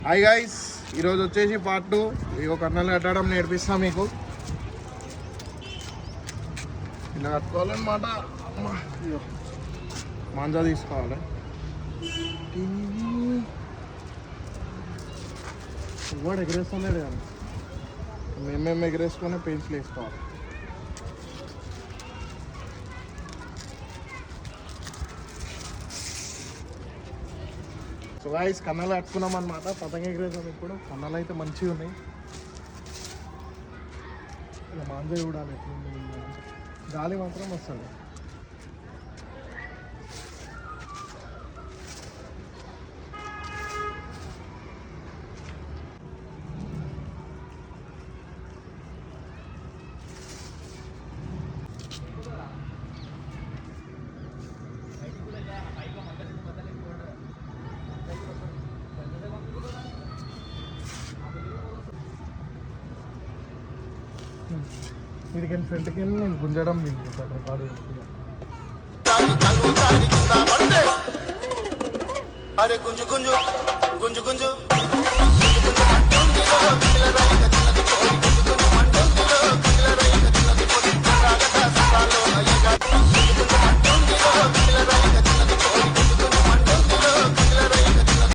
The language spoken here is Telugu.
హాయ్ గైస్, ఈరోజు వచ్చేసి పార్ట్ 2 ఇగో కన్నలు కట్టడం నేర్పిస్తాం మీకు. ఇలా కట్టుకోవాలన్నమాట. మాంజా తీసుకోవాలి. వాడు ఎగరేస్తున్నాడు కదా, మేమేమి ఎగరేసుకొని పెన్సిల్ వేసుకోవాలి. సో గాయ్స్, కన్నాలు కట్టుకున్నాం అనమాట. పతంగ ఎగరేసాం. ఇప్పుడు కన్నాలు అయితే మంచిగా ఉన్నాయి. ఇలా మాంజా చూడాలి ఎట్లుంది. గాలి మాత్రం వస్తుంది. వీడికి ఫ్రంట్కి వెళ్ళి నేను గుంజడం రికార్డు. అరే గుంజు గుంజు గుంజు గుంజు